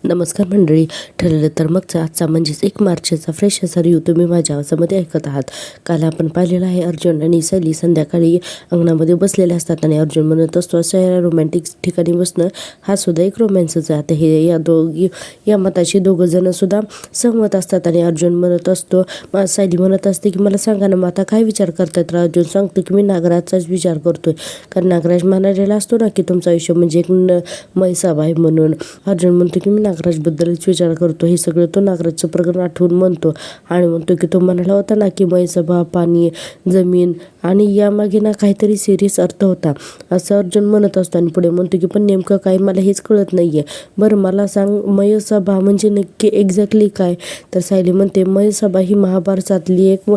नमस्कार मंडळी. ठरलं तर मगचा आजचा म्हणजेच 1 मार्चचा फ्रेश असा रिव्ह्यू तुम्ही माझ्या आवाजामध्ये ऐकत आहात. काल आपण पाहिलेलं आहे अर्जुन आणि सैली संध्याकाळी अंगणामध्ये बसलेले असतात आणि अर्जुन म्हणत असतो अशा रोमॅन्टिक ठिकाणी बसणं हा सुद्धा एक रोमॅन्सच आहे. आता हे या मताशी दोघं जण सुद्धा सहमत असतात आणि अर्जुन म्हणत असतो, सैली म्हणत असते की मला सांगा ना मग आता काय विचार करताय. तर अर्जुन सांगतो की मी नागराजचाच विचार करतोय, कारण नागराज म्हणालेला असतो ना की तुमचं आयुष्य म्हणजे एक मैसाब आहे म्हणून. अर्जुन म्हणतो की मी नागराजबद्दलच विचार करतो. हे सगळं तो नागराजचं प्रकरण आठवून म्हणतो आणि म्हणतो की तो म्हणाला होता ना की मैसाबा, पाणी, जमीन आणि यामागे ना काहीतरी सिरियस अर्थ होता असं अर्जुन म्हणत असतो आणि पुढे म्हणतो की पण नेमकं काय मला हेच कळत नाहीये. बरं मला सांग, मयसभा म्हणजे नक्की एक्झॅक्टली काय. तर सायली म्हणते मयसभा ही महाभारतातली एक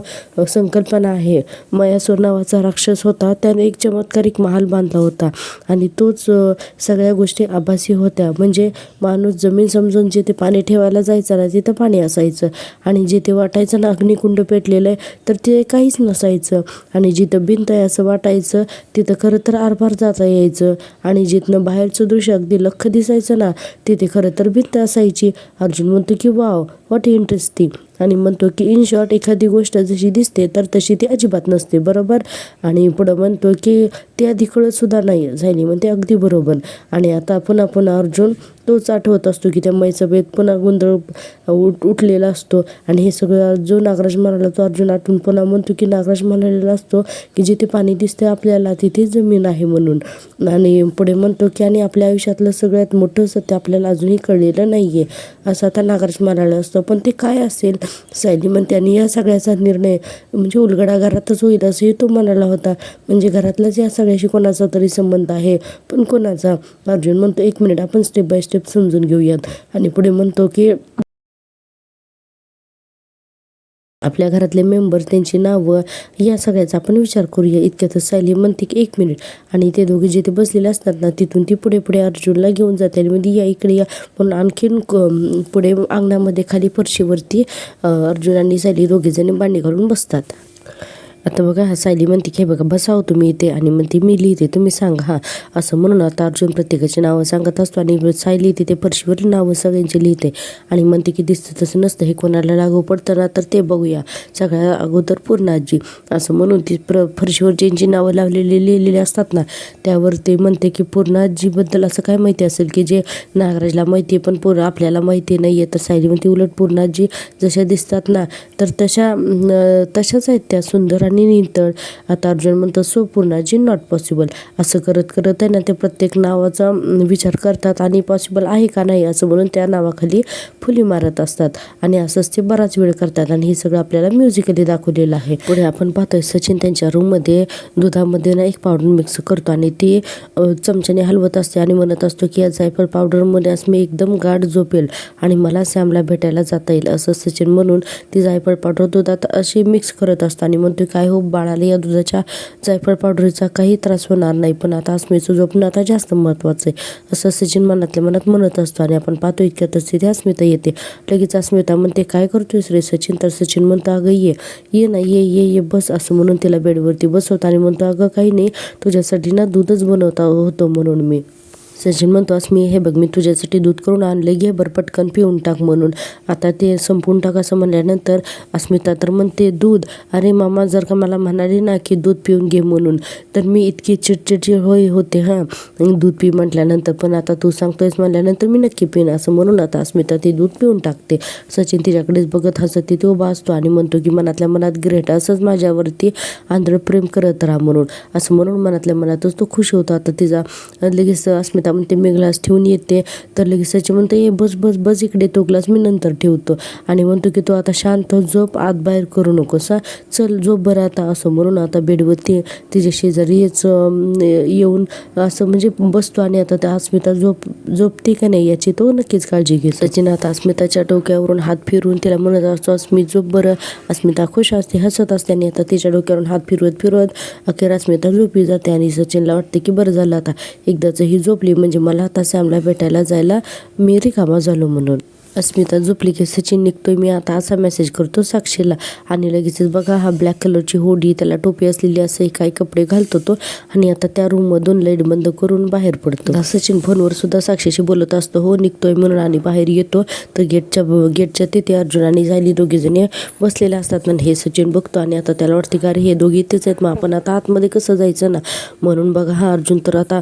संकल्पना आहे. मयासूर नावाचा राक्षस होता, त्याने एक चमत्कारिक महाल बांधला होता आणि तोच सगळ्या गोष्टी आभासी होत्या. म्हणजे माणूस जमीन समजून जिथे पाणी ठेवायला जायचं ना तिथं पाणी असायचं आणि जिथे वाटायचं ना अग्निकुंड पेटलेलं आहे तर ते काहीच नसायचं आणि जिथं भिंत आहे असं वाटायचं तिथं खरं तर आरपार जाता यायचं आणि जिथनं बाहेरचं दृश्य अगदी लख्ख दिसायचं ना तिथे खरं तर भिंत असायची. अर्जुन म्हणतो की वाव, व्हॉट इंटरेस्टिंग. आणि म्हणतो की इन शॉर्ट एखादी गोष्ट जशी दिसते तर तशी ती अजिबात नसते, बरोबर. आणि पुढं म्हणतो की ते आधी कळत सुद्धा नाही. सायली म्हणते अगदी बरोबर. आणि आता पुन्हा अर्जुन तोच आठवत असतो की त्या मैसभेत पुन्हा गोंधळ उठलेला असतो आणि हे सगळं जो नागराज म्हणाला तो अर्जुन आठवून पुन्हा म्हणतो की नागराज म्हणालेला असतो की जिथे पाणी दिसते आपल्याला तिथे जमीन आहे म्हणून. आणि पुढे म्हणतो की आणि आपल्या आयुष्यातलं सगळ्यात मोठं सत्य आपल्याला अजूनही कळलेलं नाही आहे असं आता नागराज म्हणाला असतो. पण ते काय असेल. सायली म्हणते आणि या सगळ्याचा निर्णय म्हणजे उलगडा घरातच होईल असंही तो म्हणाला होता. म्हणजे घरातलाच या सगळ्याशी कोणाचा तरी संबंध आहे, पण कोणाचा. अर्जुन म्हणतो 1 मिनिट आपण स्टेप बाय स्टेप समजून घेऊयात. आणि पुढे म्हणतो की आपल्या घरातले मेंबर, त्यांची नावं, या सगळ्याचा आपण विचार करूया. इतक्यातच सायली म्हणते की 1 मिनिट. आणि ते दोघे जिथे बसलेले असतात ना तिथून ती पुढे अर्जुनला घेऊन जाते आणि म्हणजे या इकडे या म्हणून आणखीन पुढे अंगणामध्ये खाली फरशीवरती अर्जुन आणि सायली दोघेजणी मांडी घालून बसतात. आता बघा सायली म्हणते की हे बघा बसाव तुम्ही इथे आणि म्हणते मी लिहिते तुम्ही सांगा हां असं म्हणून आता अर्जुन प्रत्येकाची नावं सांगत असतो आणि सायली तिथे फरशीवर नावं सगळ्यांची लिहिते आणि म्हणते की दिसतं तसं नसतं, हे कोणाला लागू पडतं ना तर ते बघूया. सगळ्या अगोदर पूर्णाजी असं म्हणून ती फरशीवर ज्यांची नावं लिहिलेली असतात ना त्यावर ते म्हणते की पूर्णाजीबद्दल असं काय माहिती असेल की जे नागराजला माहिती आहे पण आपल्याला माहिती नाही आहे. तर सायली म्हणते उलट पूर्णाजी जशा दिसतात ना तर तशाच आहेत त्या, सुंदर आणि नितळ. आता अर्जुन म्हणतो सो पूर्णाजी नॉट पॉसिबल. असं करत आहे ना ते प्रत्येक नावाचा विचार करतात आणि पॉसिबल आहे का नाही असं म्हणून त्या नावाखाली फुली मारत असतात आणि असंच ते बराच वेळ करतात आणि हे सगळं आपल्याला म्युझिकली दाखवलेलं आहे. पुढे आपण पाहतोय सचिन त्यांच्या रूममध्ये दुधामध्ये ना एक पावडर मिक्स करतो आणि ती चमच्याने हलवत असते आणि म्हणत असतो की या जायफळ पावडरमध्ये आज मी एकदम गाढ झोपेल आणि मला सॅमला भेटायला जाता येईल असं सचिन म्हणून ती जायफळ पावडर दुधात अशी मिक्स करत असतो आणि म्हणतो काय हो बाळाला या दुधाच्या जायफळ पावडरचा काही त्रास होणार नाही, पण आता अस्मिताचं झोपणं आता जास्त महत्त्वाचं आहे असं सचिन मनातल्या मनात म्हणत असतो. आणि आपण पाहतो इतक्यातच तिथे अस्मिता येते. लगेच अस्मिता म्हणते काय करतोयस रे सचिन. तर सचिन म्हणतो अगं ये ना ये बस असं म्हणून तिला बेडवरती बसवतो आणि म्हणतो अगं काही नाही, तुझ्यासाठी ना दूधच बनवता होतो म्हणून मी. सचिन म्हणतो अस्मी हे बघ मी तुझ्यासाठी दूध करून आणले, घे बरं पटकन पिऊन टाक म्हणून. आता ते संपवून टाक असं म्हणल्यानंतर अस्मिता तर म्हणते दूध, अरे मामा जर का मला म्हणाले ना की दूध पिऊन घे म्हणून तर मी इतकी चिडचिड होते हां दूध पी म्हटल्यानंतर, पण आता तू सांगतोयस म्हटल्यानंतर मी नक्की पिईन असं म्हणून आता अस्मिता ते दूध पिऊन टाकते. सचिन तिच्याकडेच बघत हसत तिथे उभा असतो आणि म्हणतो की मनातल्या मनात ग्रेट, असंच माझ्यावरती आंधळ प्रेम करत राहा म्हणून. असं म्हणून मनातल्या मनातच तो खुश होतो. आता तिचा लगेच अस्मिता म्हणते मी ग्लास ठेवून येते. तर लगेच सचिन म्हणतो ये बस इकडे, तो ग्लास मी नंतर ठेवतो. आणि म्हणतो की तो आता शांत झोप, आत बाहेर करू नकोस हा, चल झोप बरं आता असं म्हणून आता बेडवरती तिच्या शेजारीच येऊन असं म्हणजे बसतो आणि आता त्या अस्मिता झोपते का नाही याची तो नक्कीच काळजी घे. सचिन आता अस्मिताच्या डोक्यावरून हात फिरून तिला म्हणत असतो अस्मित झोप बरं. अस्मिता खुश असते, हसत असते आणि आता तिच्या डोक्यावरून हात फिरवत अखेर अस्मिता झोपी जाते आणि सचिनला वाटते की बरं झालं आता एकदाच ही झोपली म्हणजे मला आता सॅमला भेटायला जायला मी रिकामा झालो म्हणून. अस्मिता झोपली की सचिन निघतोय मी आता असा मेसेज करतो साक्षीला आणि लगेचच बघा हा ब्लॅक कलरची होडी त्याला टोपी असलेली असे काही कपडे घालतो तो आणि आता त्या रूममधून लाईट बंद करून बाहेर पडतो. सचिन फोनवर सुद्धा साक्षीशी बोलत असतो हो निघतोय म्हणून आणि बाहेर येतो तर गेटच्या तिथे अर्जुन आणि सायली दोघे जणी बसलेले असतात आणि हे सचिन बघतो आणि आता त्याला वाटते का अरे हे दोघे इथेच आहेत मग आपण आता आतमध्ये कसं जायचं ना म्हणून बघा हा अर्जुन तर आता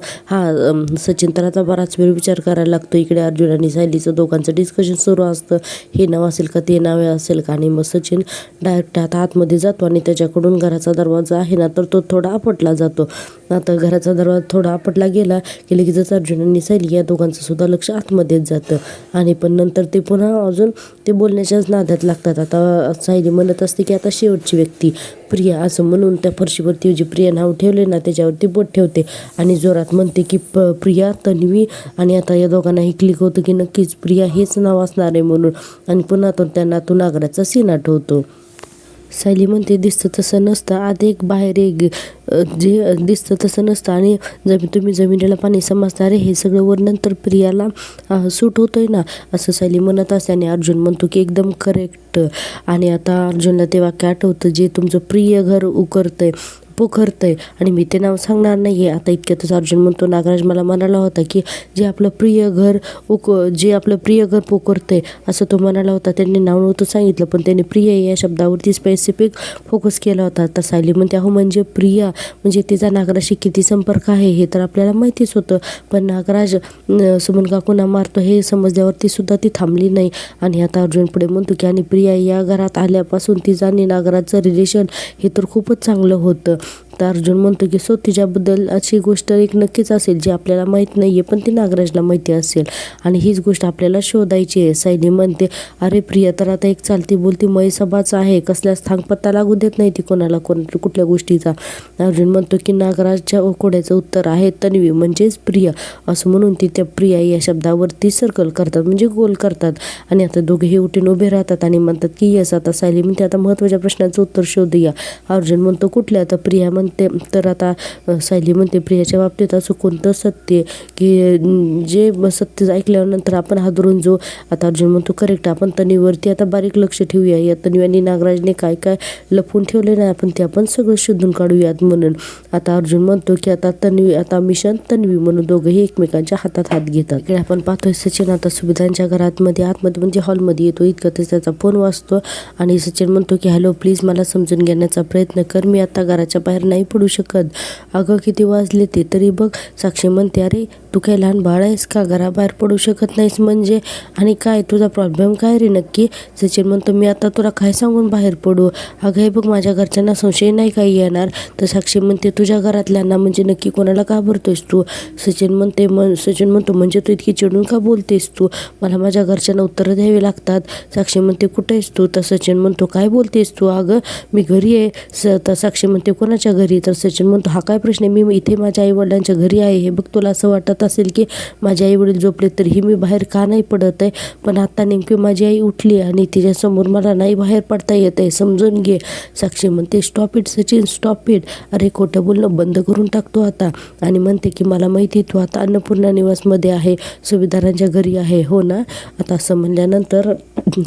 सचिन तर आता बराच वेळ विचार करायला लागतो. इकडे अर्जुन आणि सायलीचं दोघांचं डिस्कशन सुरू असतं हे नाव असेल का ते नाव असेल का आणि मग सचिन डायरेक्ट आता आतमध्ये जातो आणि त्याच्याकडून घराचा दरवाजा आहे ना तर तो थोडा आपटला जातो. आता घराचा दरवाजा थोडा आपटला गेला की लगेचच अर्जुन आणि सायली या दोघांचं सुद्धा लक्ष आतमध्येच जातं आणि पण नंतर ते पुन्हा अजून ते बोलण्याच्याच नादात लागतात. आता सायली म्हणत असते की आता शेवटची व्यक्ती प्रिया असं म्हणून त्या फरशीवरती जे प्रिया नाव ठेवले ना त्याच्यावरती बोट ठेवते आणि जोरात म्हणते की प्रिया तन्वी आणि आता या दोघांनाही क्लिक होतं की नक्कीच प्रिया हेच नाव असणार आहे म्हणून आणि पुन्हा तो त्यांना तो नागराचा सीन आठवतो. सायली म्हणते दिसतं तसं नसतं आत एक बाहेर एक जे दिसतं तसं नसतं आणि तुम्ही जमिनीला पाणी समजता रे हे सगळं वर नंतर प्रियाला सूट होतोय ना असं सायली म्हणत असते आणि अर्जुन म्हणतो की एकदम करेक्ट आणि आता अर्जुनला ते वाक्य आठवतं जे तुमचं प्रिय घर पोखरतंय आणि मी ते नाव सांगणार नाही आहे. आता इतक्यातच अर्जुन म्हणतो नागराज मला म्हणाला होता की जे आपलं प्रिय घर पोखरतंय असं तो म्हणाला होता. त्यांनी नाव नव्हतं सांगितलं पण त्यांनी प्रिय या शब्दावरती स्पेसिफिक फोकस केला होता. तर सायली म्हणते अहो म्हणजे प्रिया म्हणजे तिचा नागराजशी किती संपर्क आहे हे तर आपल्याला माहितीच होतं पण नागराज सुमन काकूंना मारतो हे समजल्यावरती सुद्धा ती थांबली नाही आणि आता अर्जुन पुढे म्हणतो की आणि प्रिया या घरात आल्यापासून तिचं आणि नागराजचं रिलेशन हे तर खूपच चांगलं होतं. तर अर्जुन म्हणतो की तिच्याबद्दल अशी गोष्ट एक नक्कीच असेल जी आपल्याला माहीत नाही आहे पण ती नागराजला माहिती असेल आणि हीच गोष्ट आपल्याला शोधायची आहे. सायली म्हणते अरे प्रिया तर आता एक चालती बोलती मैसबाच आहे कसल्याच थांगपत्ता लागू देत नाही ती कुठल्या गोष्टीचा. अर्जुन म्हणतो की नागराजच्या कोड्याचं उत्तर आहे तन्वी म्हणजेच प्रिया असं म्हणून ती त्या प्रिया या शब्दावरती सर्कल करतात म्हणजे गोल करतात आणि आता दोघेही उठून उभे राहतात आणि म्हणतात की यस. आता सायली म्हणते आता महत्त्वाच्या प्रश्नाचं उत्तर शोधूया. अर्जुन म्हणतो कुठल्या आता प्रिया म्हणते तर आता सायली म्हणते प्रियाच्या बाबतीत असं कोणतं सत्य की जे सत्य ऐकल्यानंतर आपण हादरून जो. आता अर्जुन म्हणतो करेक्ट आपण तन्वीवरती आता बारीक लक्ष ठेवूया या तन्वी आणि नागराजने काय काय लपवून ठेवले नाही आपण ते आपण सगळं शोधून काढूयात म्हणून. आता अर्जुन म्हणतो की आता मिशन तन्वी म्हणून दोघंही एकमेकांच्या हातात हात घेतात. इकडे आपण पाहतोय सचिन आता सुविधांच्या आतमध्ये म्हणजे हॉलमध्ये येतो इतकं त्याचा फोन वाजतो आणि सचिन म्हणतो की हॅलो प्लीज मला समजून घेण्याचा प्रयत्न कर मी आता घराच्या बाहेर नाही पडू शकत. अगं किती वाजले ते तरी बघ. साक्षी म्हणते अरे तू काय लहान बाळ आहेस का घराबाहेर पडू शकत नाहीस म्हणजे आणि काय तुझा प्रॉब्लेम काय रे नक्की. सचिन म्हणतो मी आता तुला काय सांगून बाहेर पडू. अगं हे बघ माझ्या घरच्यांना संशय नाही काही येणार. तर साक्षी म्हणते तुझ्या घरातल्यांना म्हणजे नक्की कोणाला घाबरतोयस तू. सचिन म्हणतो म्हणजे तू इतकी चिडून का बोलतेस तू मला माझ्या घरच्यांना उत्तरं द्यावी लागतात. साक्षी म्हणते कुठे आहेस तू. तर सचिन म्हणतो काय बोलतेस तू अगं मी घरी आहे. तर साक्षी म्हणते कोणाच्या घरी. तर सचिन म्हणतो हा काय प्रश्न आहे मी इथे माझ्या आईवडिलांच्या घरी आहे. हे बघ तुला असं वाटत असेल की माझे आईवडील झोपले तरीही मी बाहेर का नाही पडत आहे पण आता नेमकी माझी आई उठली आणि तिच्यासमोर मला नाही बाहेर पडता येत आहे समजून घे. साक्षी म्हणते stop it Sachin stop it. अरे खोटं बोलणं बंद करून टाकतो आता आणि म्हणते की मला माहिती तू आता अन्नपूर्णा निवासमध्ये आहे सुभेदारांच्या घरी आहे हो ना. आता असं म्हणल्यानंतर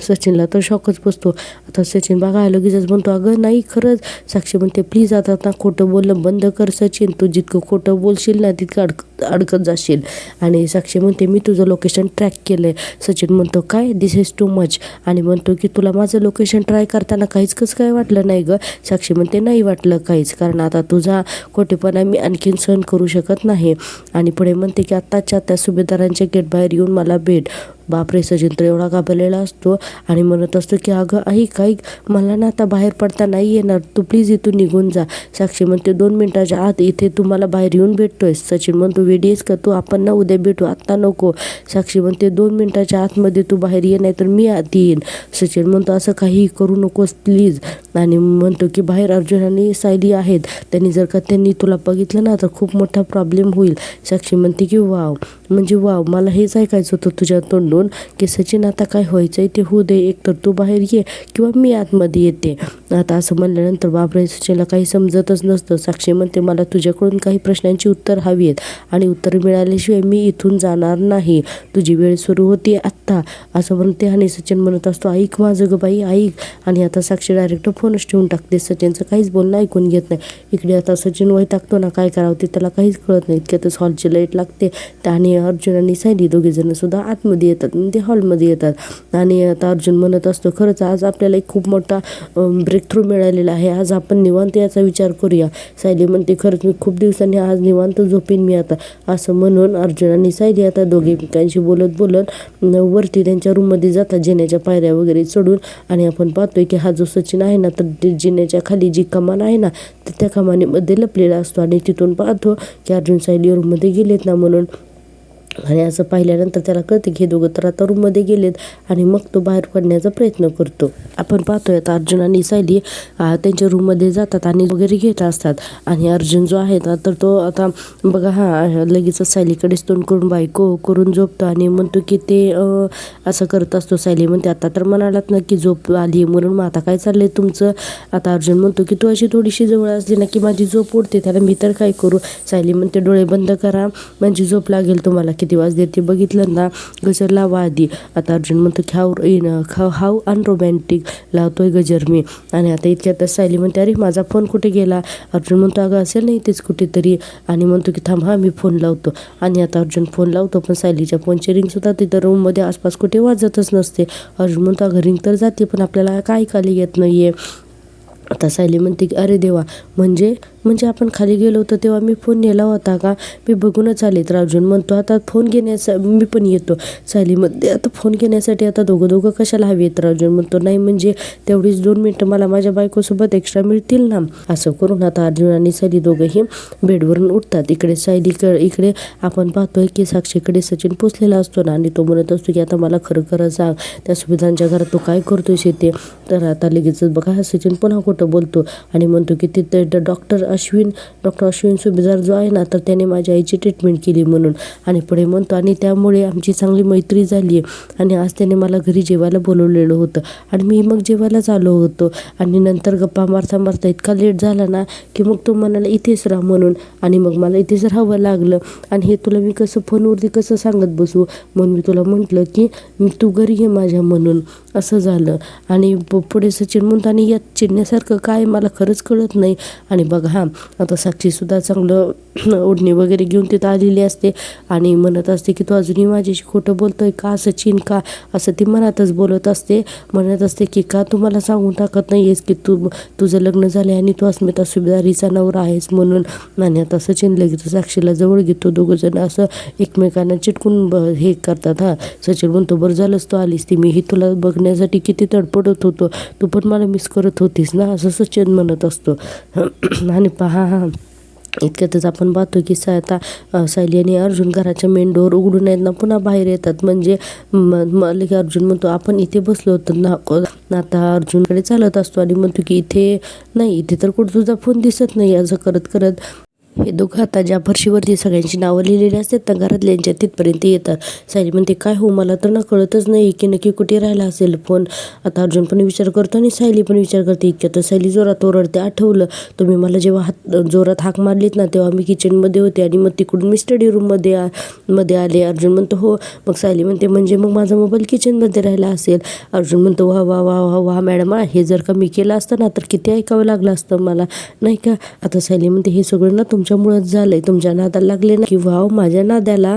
सचिनला तर शॉकच बसतो. आता सचिन बघायला लगेचच म्हणतो अगं नाही खरंच. साक्षी म्हणते प्लीज आता खोटं बोलणं बंद कर सचिन तू जितकं खोटं बोलशील ना तितकं अडकत जाशील. आणि साक्षी म्हणते मी तुझं लोकेशन ट्रॅक केलंय. सचिन म्हणतो काय दिस इज टू मच आणि म्हणतो की तुला माझं लोकेशन ट्राय करताना काहीच कसं काय वाटलं नाही गं. साक्षी म्हणते नाही वाटलं काहीच कारण आता तुझा खोटेपणा मी आणखीन सहन करू शकत नाही आणि पुढे म्हणते की आत्ताच्या त्या सुभेदारांच्या गेट बाहेर येऊन मला भेट. बापरे सचिन तर एवढा घाबरलेला असतो आणि म्हणत असतो की अगं ऐक मला ना आता बाहेर पडता नाही येणार तू प्लीज इथून निघून जा. साक्षी म्हणते 2 मिनिटाच्या आत इथे तू मला बाहेर येऊन भेटतोयस. सचिन म्हणतो वेडी आहेस का तू आपण ना उद्या भेटू आत्ता नको. साक्षी म्हणते 2 मिनिटाच्या आतमध्ये तू बाहेर ये नाही तर मी आत येईन. सचिन म्हणतो असं काही करू नकोस प्लीज आणि म्हणतो की बाहेर अर्जुन आणि सायली आहेत त्यांनी तुला बघितलं ना तर खूप मोठा प्रॉब्लेम होईल. साक्षी म्हणते की वाव म्हणजे वाव मला हेच ऐकायचं होतं तुझ्या तोंडून म्हणून की सचिन आता काय व्हायचंय ते होऊ दे, एकतर तू बाहेर ये किंवा मी आतमध्ये येते. आता असं म्हणल्यानंतर बापरे, सचिनला काही समजतच नसतं. साक्षी म्हणते मला तुझ्याकडून काही प्रश्नांची उत्तर हवी आहेत आणि उत्तर मिळाल्याशिवाय मी इथून जाणार नाही. तुझी वेळ सुरू होती आत्ता, असं म्हणते. आणि सचिन म्हणत असतो ऐक माझं ग बाई ऐक. आणि आता साक्षी डायरेक्ट फोनच ठेवून टाकते. सचिनचं काहीच बोलणं ऐकून घेत नाही. इकडे आता सचिन वैतागतो ना, काय करावं ते त्याला काहीच कळत नाही. इतक्यातच हॉलची लाईट लागते आणि अर्जुन आणि सायली दोघेजण सुद्धा आतमध्ये येतात, ते हॉलमध्ये येतात. आणि आता अर्जुन म्हणत असतो खरंच आज आपल्याला एक खूप मोठा ब्रेक थ्रू मिळालेला आहे. आज आपण निवांत याचा विचार करूया. सायली म्हणते खरंच मी खूप दिवसांनी आज निवांत झोपेन मी आता, असं म्हणून अर्जुन आणि सायली आता दोघे एकमेकांशी बोलत वरती त्यांच्या रूममध्ये जातात, जिन्याच्या पायऱ्या वगैरे चढून. आणि आपण पाहतोय की हा जो सचिन आहे ना, तर जिन्याच्या खाली जी कमान आहे ना, तर त्या कमानीमध्ये लपलेला असतो. आणि तिथून पाहतो की अर्जुन सायली रूममध्ये गेलेत ना म्हणून. आणि असं पाहिल्यानंतर त्याला कळते की हे दोघं तर आता रूममध्ये गेलेत. आणि मग तो बाहेर पडण्याचा प्रयत्न करतो. आपण पाहतोय आता अर्जुन आणि सायली त्यांच्या रूममध्ये जातात आणि वगैरे घेत असतात. आणि अर्जुन जो आहे ना, तर तो आता बघा लगेच सायलीकडेच तोंड करून बायको करून झोपतो आणि म्हणतो की ते असं करत असतो. सायली म्हणते आता तर म्हणालात ना की झोप आली म्हणून, मग आता काय चाललंय तुमचं. आता अर्जुन म्हणतो की तू अशी थोडीशी जवळ असली ना की माझी झोप उडते, त्याला मी तर काय करू. सायली म्हणते डोळे बंद करा म्हणजे झोप लागेल तुम्हाला. किती वाजले ते बघितलं ना, गजर लावा आधी. आता अर्जुन म्हणतो हाऊ अनरोमॅन्टिक लावतोय गजर मी. आणि आता इतक्यातच सायली म्हणते अरे माझा फोन कुठे गेला. अर्जुन म्हणतो अगं असेल नाही तेच कुठेतरी. आणि म्हणतो की थांब मी फोन लावतो. आणि आता अर्जुन फोन लावतो, पण सायलीच्या फोनची रिंग सुद्धा तिथं रूममध्ये आसपास कुठे वाजतच नसते. अर्जुन म्हणतो अगं रिंग तर जाते पण आपल्याला काय खाली येत नाहीये. आता सायली म्हणते की अरे देवा, म्हणजे आपण खाली गेलो होतो तेव्हा मी फोन नेला होता का, मी बघूनच आले. तर अर्जुन म्हणतो आता फोन मी पण येतो. सायलीमध्ये आता फोन घेण्यासाठी आता दोघं कशाला हवे. तर अर्जुन म्हणतो नाही म्हणजे तेवढीच 2 मिनटं मला माझ्या बायकोसोबत एक्स्ट्रा मिळतील ना. असं करून आता अर्जुन आणि सायली दोघंही बेडवरून उठतात. इकडे आपण पाहतोय की साक्षीकडे सचिन पोचलेला असतो ना, आणि तो म्हणत असतो की आता मला खरं सांग, त्या सुविधांच्या घरात तू काय करतोयस येते. तर आता लगेचच बघा सचिन पुन्हा खोटं बोलतो आणि म्हणतो की तिथे डॉक्टर अश्विन सुभेदार जो आहे ना, तर त्याने माझ्या आईची ट्रीटमेंट केली म्हणून. आणि पुढे म्हणतो आणि त्यामुळे आमची चांगली मैत्री झाली आहे. आणि आज त्याने मला घरी जेवायला बोलवलेलं होतं आणि मी मग जेवायलाच आलो होतो. आणि नंतर गप्पा मारता इतका लेट झाला ना की मग तो म्हणाला इथेच राहा म्हणून. आणि मग मला इथेच राहावं लागलं. आणि हे तुला मी कसं फोनवरती कसं सांगत बसू, म्हणून मी तुला म्हटलं की तू घरी ये माझ्या म्हणून. असं झालं. आणि पुढे सचिन म्हणतो आणि यात चिडण्यासारखं काय मला खरंच कळत नाही. आणि बघा आता साक्षीसुद्धा चांगलं ओढणी वगैरे घेऊन तिथं आलेली असते आणि म्हणत असते की तू अजूनही माझ्याशी खोटं बोलतोय का सचिन का, असं ती मनातच बोलत असते. म्हणत असते की का तू मला सांगून टाकत नाही आहेस की तुझं लग्न झालं आणि तू अस्मिता सुभेदारीचा नवरा आहेस म्हणून. आणि आता सचिन लगेच साक्षीला जवळ घेतो. दोघंजण असं एकमेकांना चिटकून हे करतात. सचिन म्हणतो बरं झालंच तू आलीस, ती मीही तुला बघण्यासाठी किती तडपडत होतो, तू पण मला मिस करत होतीस ना, असं सचिन म्हणत असतो. आणि पहा इतक्यातच आपण पाहतो की आता सायली आणि अर्जुन घराच्या मेन डोअर उघडून आहेत ना पुन्हा बाहेर येतात. म्हणजे की अर्जुन म्हणतो आपण इथे बसलो होतो ना. आता अर्जुनकडे चालत असतो आणि म्हणतो की इथे तर कुठं तुझा फोन दिसत नाही. असं करत हे दोघं आता ज्या फरशीवरती सगळ्यांची नावं लिहिलेली असतात ना घरातल्यांच्या, तिथपर्यंत येतात. सायली म्हणते काय हो, मला तर ना कळतच नाही की नक्की कुठे राहिला असेल फोन. आता अर्जुन पण विचार करतो आणि सायली पण विचार करते. इतक्यात सायली जोरात ओरडते, आठवलं तुम्ही मला जेव्हा जोरात हाक मारलीत ना तेव्हा मी किचनमध्ये होते आणि मग तिकडून मी स्टडी रूममध्ये आले. अर्जुन म्हणतो हो. मग सायली म्हणते म्हणजे मग माझा मोबाईल किचनमध्ये राहिला असेल. अर्जुन म्हणतो वा वा वा वा वा मॅडम, हे जर का मी केलं असतं ना तर किती ऐकावं लागलं असतं मला, नाही का. आता सायली म्हणते हे सगळं ना तुमच्यामुळेच झालंय, तुमच्या नादाला लागले ना की वाव माझ्या नाद्याला.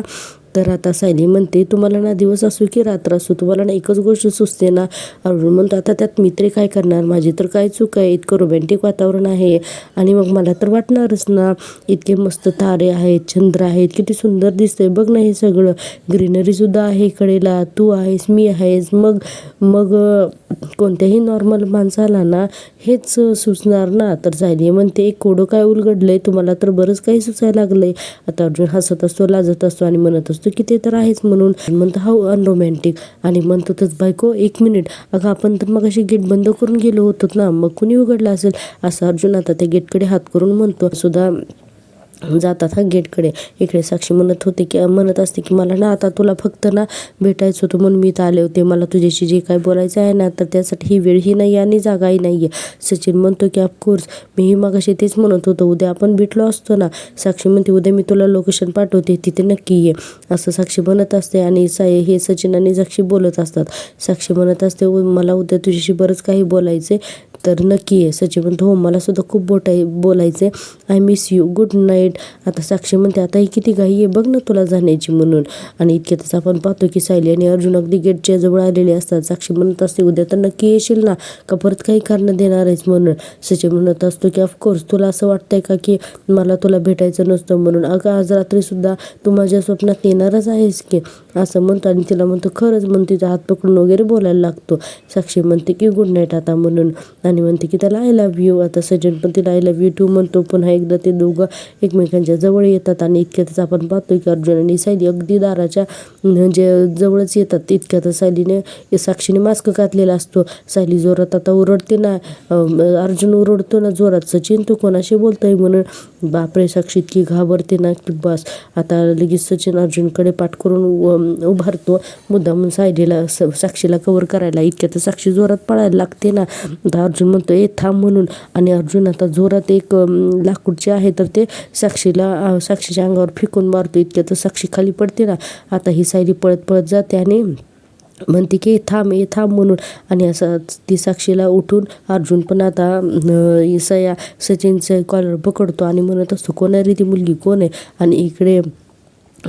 तर आता सायली म्हणते तुम्हाला ना दिवस असो की रात्र असो तुम्हाला ना एकच गोष्ट सुचते ना. अर्जुन म्हणतो आता त्यात मित्र काय करणार, माझी तर काय चूक आहे, इतकं रोमॅन्टिक वातावरण आहे आणि मग मला तर वाटणारच ना. इतके मस्त तारे आहेत, चंद्र आहेत, किती सुंदर दिसतंय बघ ना हे सगळं, ग्रीनरी सुद्धा आहे कडेला, तू आहेस मी आहेस. मग कोणत्याही नॉर्मल माणसाला ना हेच सुचणार ना. तर सायली म्हणते एक कोडं काय उलगडलंय, तुम्हाला तर बरंच काही सुचायला लागलंय. आता अर्जुन हसत असतो, लाजत असतो आणि म्हणत असतो की ते तर आहेच म्हणून. म्हणतो हाऊ अनरोमॅन्टिक. आणि म्हणतो तच बायको 1 मिनिट, अगं आपण तर मग अशी गेट बंद करून गेलो होतो ना, मग कुणी उघडला असेल. असं अर्जुन आता त्या गेटकडे हात करून म्हणतो. सुद्धा जातात हा गेटकडे. इकडे साक्षी म्हणत असते की मला ना आता तुला फक्त ना भेटायचं होतं म्हणून मी इथं आले होते. मला तुझ्याशी जे काय बोलायचं आहे ना तर त्यासाठी ही वेळही नाही आणि जागाही नाही आहे. सचिन म्हणतो की ऑफकोर्स मीही मगाशी तेच म्हणत होतो, उद्या आपण भेटलो असतो ना. साक्षी म्हणते उद्या मी तुला लोकेशन पाठवते, तिथे नक्की ये असं साक्षी म्हणत असते. आणि हे सचिन आणि साक्षी बोलत असतात. साक्षी म्हणत असते मला उद्या तुझ्याशी बरंच काही बोलायचे तर नक्की ये. सचिन म्हणतो हो मला सुद्धा खूप बोलायचे. I miss you, good night. आता साक्षी म्हणते आता ही किती घाई आहे बघ ना तुला जाण्याची म्हणून. आणि इतक्यातच आपण पाहतो की सायली आणि अर्जुन अगदी गेटच्या जवळ आलेले असतात. साक्षी म्हणत असते उद्या तर नक्की येशील ना, का परत काही कारण देणार आहेस म्हणून. सचिन म्हणत असतो की ऑफकोर्स तुला असं वाटतंय का की मला तुला भेटायचं नसतं म्हणून. अगं आज रात्री सुद्धा तू माझ्या स्वप्नात येणारच आहेस की असं म्हणतो. आणि तिला म्हणतो खरंच म्हणून तिचा हात पकडून वगैरे बोलायला लागतो. साक्षी म्हणते की गुड नाईट आता म्हणून आणि म्हणते की त्याला आय लव्ह यू. आता सचिन पण तिला आय लव्ह यू टू म्हणतो. पुन्हा एकदा ते दोघं एकमेकांच्या जवळ येतात. आणि इतक्यातच आपण पाहतो की अर्जुन आणि सायली अगदी दाराच्या म्हणजे जवळच येतात. इतक्यातच साक्षीने मास्क घातलेला असतो. सायली जोरात आता ओरडते ना, अर्जुन ओरडतो ना जोरात, सचिन तू कोणाशी बोलतोय म्हणून. बापरे, साक्षी इतकी घाबरते ना की बस. आता लगेच सचिन अर्जुनकडे पाठ करून उभारतो मुद्दामून साक्षीला कव्हर करायला. इतक्यात साक्षी जोरात पळायला लागते ना. आता अर्जुन म्हणतो थांब म्हणून. आणि अर्जुन आता जोरात एक लाकूडचे आहे तर ते साक्षीच्या अंगावर फेकून मारतो. इतक्यात साक्षी खाली पडते ना. आता ही सायली पळत पळत जाते आणि म्हणते की थांब म्हणून. आणि असं ती साक्षीला उठून अर्जुन पण आता सचिनचं कॉलर पकडतो आणि म्हणत असतो कोण आहे रे ती मुलगी, कोण आहे. आणि इकडे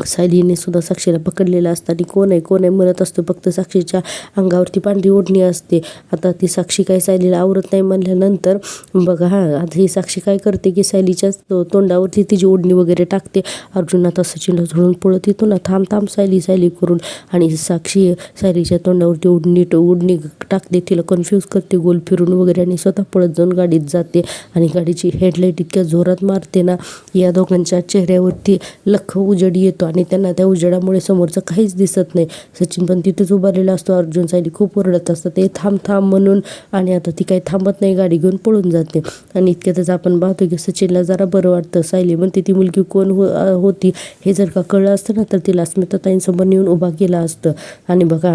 सायलीने सुद्धा साक्षीला पकडलेलं असतं आणि कोण आहे म्हणत असतो. फक्त साक्षीच्या अंगावरती पांढरी ओढणी असते. आता ती साक्षी काय सायलीला आवरत नाही म्हणल्यानंतर बघा आता ही साक्षी काय करते की सायलीच्या तोंडावरती तिची ओढणी वगैरे टाकते. अर्जुन आता सचिनला झोडून पळत येतो ना, थांब सायली करून. आणि साक्षी सायलीच्या तोंडावरती ओढणी टाकते, तिला कन्फ्यूज करते गोल फिरून वगैरे आणि स्वतः पळत जाऊन गाडीत जाते. आणि गाडीची हेडलाईट इतक्या जोरात मारते ना, या दोघांच्या चेहऱ्यावरती लख उजेड येतो आणि त्यांना त्या उजेडामुळे समोरचं काहीच दिसत नाही. सचिन पण तिथेच उभारलेला असतो. अर्जुन सायली खूप ओरडत असतात ते थांब म्हणून. आणि आता ती काही थांबत नाही, गाडी घेऊन पळून जाते. आणि इतक्यातच आपण पाहतो की सचिनला जरा बरं वाटतं. सायली म्हणते ती मुलगी कोण होती हे जर का कळलं असतं ना तर तिला स्मिताताईंसमोर नेऊन उभा केला असतं. आणि बघा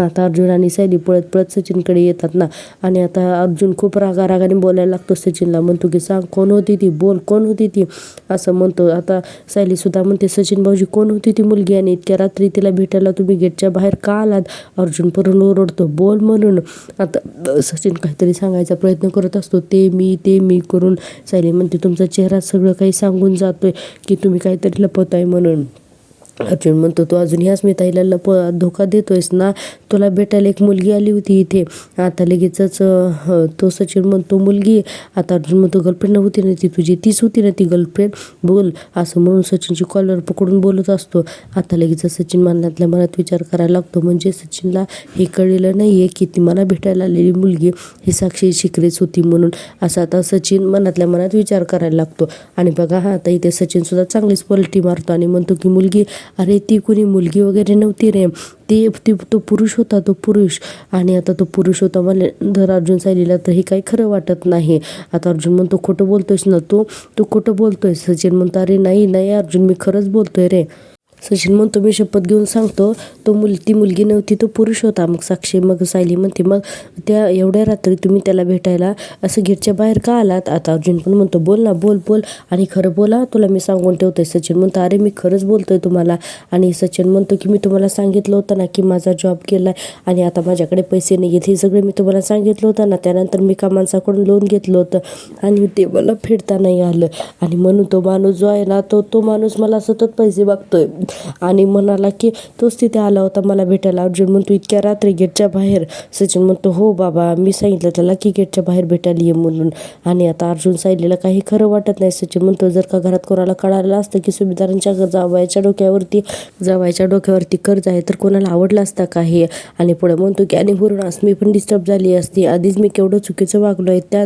आता अर्जुन आणि सायली पळत पळत सचिनकडे येतात ना. आणि आता अर्जुन खूप रागाने बोलायला लागतो सचिनला. म्हणतो की सांग कोण होती ती, बोल कोण होती ती असं म्हणतो. आता सायली सुद्धा म्हणते सचिन भाऊजी कोण होती ती मुलगी आणि इतक्या रात्री तिला भेटायला तुम्ही गेटच्या बाहेर का आलात. अर्जुन परत ओरडतो बोल म्हणून. आता सचिन काहीतरी सांगायचा प्रयत्न करत असतो, ते मी करून. सायली म्हणते तुमचा चेहरा सगळं काही सांगून जातोय की तुम्ही काहीतरी लपवताय म्हणून. अर्जुन म्हणतो तू अजून ह्या स्मिताईला धोका देतोयस ना, तुला भेटायला एक मुलगी आली होती इथे. आता लगेचच तो सचिन म्हणतो मुलगी. आता अर्जुन म्हणतो गर्लफ्रेंड होती ना ती तुझी, तीच होती ना ती गर्लफ्रेंड, बोल असं म्हणून सचिनची कॉलर पकडून बोलत असतो. आता लगेच सचिन मनातल्या मनात विचार करायला लागतो, म्हणजे सचिनला हे कळलेलं नाहीये की ती मला भेटायला आलेली मुलगी ही साक्षी शिकरेच होती म्हणून. असं आता सचिन मनातल्या मनात विचार करायला लागतो. आणि बघा आता इथे सचिन सुद्धा चांगलीच पलटी मारतो आणि म्हणतो की मुलगी, अरे ती कुणी मुलगी वगैरे नव्हती रे, तो पुरुष होता, तो पुरुष. आणि आता तो पुरुष होता मला जर अर्जुन सायलीला तर हे काही खरं वाटत नाही. आता अर्जुन म्हणतो खोटं बोलतोयस ना तू खोटं बोलतोयस. सचिन म्हणतो अरे नाही अर्जुन मी खरंच बोलतोय रे. सचिन म्हणतो मी शपथ घेऊन सांगतो ती मुलगी नव्हती, तो पुरुष होता. मग सायली म्हणते मग त्या एवढ्या रात्री तुम्ही त्याला भेटायला असं गेटच्या बाहेर का आलात. आता अर्जुन पण म्हणतो बोल ना, बोल आणि खरं बोला, तुला मी सांगून ठेवतोय. सचिन म्हणतो अरे मी खरंच बोलतोय तुम्हाला. आणि सचिन म्हणतो की मी तुम्हाला सांगितलं होतं ना की माझा जॉब केलाय आणि आता माझ्याकडे पैसे नाही आहेत, हे सगळे मी तुम्हाला सांगितलं होतं ना. त्यानंतर मी माणसाकडून लोन घेतलं होतं आणि ते मला फेडता नाही आलं. आणि म्हणून तो माणूस जो आहे ना तो माणूस मला सतत पैसे मागतोय आणि म्हणाला की तोच तिथे आला होता मला भेटायला. अर्जुन म्हणतो इतक्या रात्री गेटच्या बाहेर. सचिन म्हणतो हो बाबा, मी सांगितलं त्याला की गेटच्या बाहेर भेटायला ये म्हणून. आणि आता अर्जुन सायलीला काही खरं वाटत नाही. सचिन म्हणतो जर का घरात कोणाला कळालं असतं की सुभेदारांच्या जावयाच्या डोक्यावरती कर्ज आहे तर कोणाला आवडलं असतं का हे. आणि पुढे म्हणतो की आणि वरून मी पण डिस्टर्ब झाली असती, आधीच मी केवढं चुकीचं वागलो आहे,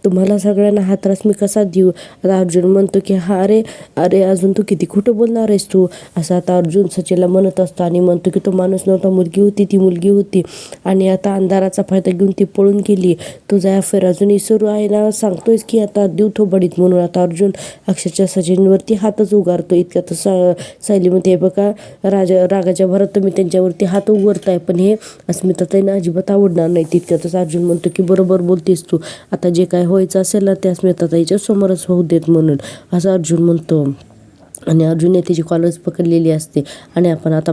तुम्हाला सगळ्यांना हा त्रास मी कसा देऊ. आता अर्जुन म्हणतो की हा अरे अरे अजून तू किती खोटं बोलणार आहेस तू, असं आता अर्जुन सचिनला म्हणत असतो आणि म्हणतो की तो माणूस नव्हता, मुलगी होती, ती मुलगी होती आणि आता अंधाराचा फायदा घेऊन ती पळून गेली. तुझा अफेअर अजूनही सुरू आहे ना, सांगतोयस की आता देऊ थोबडीत. म्हणून आता अर्जुन अक्षरशः सचिनवरती हातच उगारतो. इतक्यात सायली म्हणते हे बघा रागाच्या भरात तुम्ही त्यांच्यावरती हात उगारताय, पण हे अस्मिताताईंना अजिबात आवडणार नाही. तितक्यातच अर्जुन म्हणतो की बरोबर बोलतेस तू, आता जे काय व्हायचं असेल ना ते अस्मिताताईच्या समोरच होऊ देत म्हणून, असं अर्जुन म्हणतो. आणि अर्जुनने त्याची कॉलर्स पकडलेली असते आणि आपण आता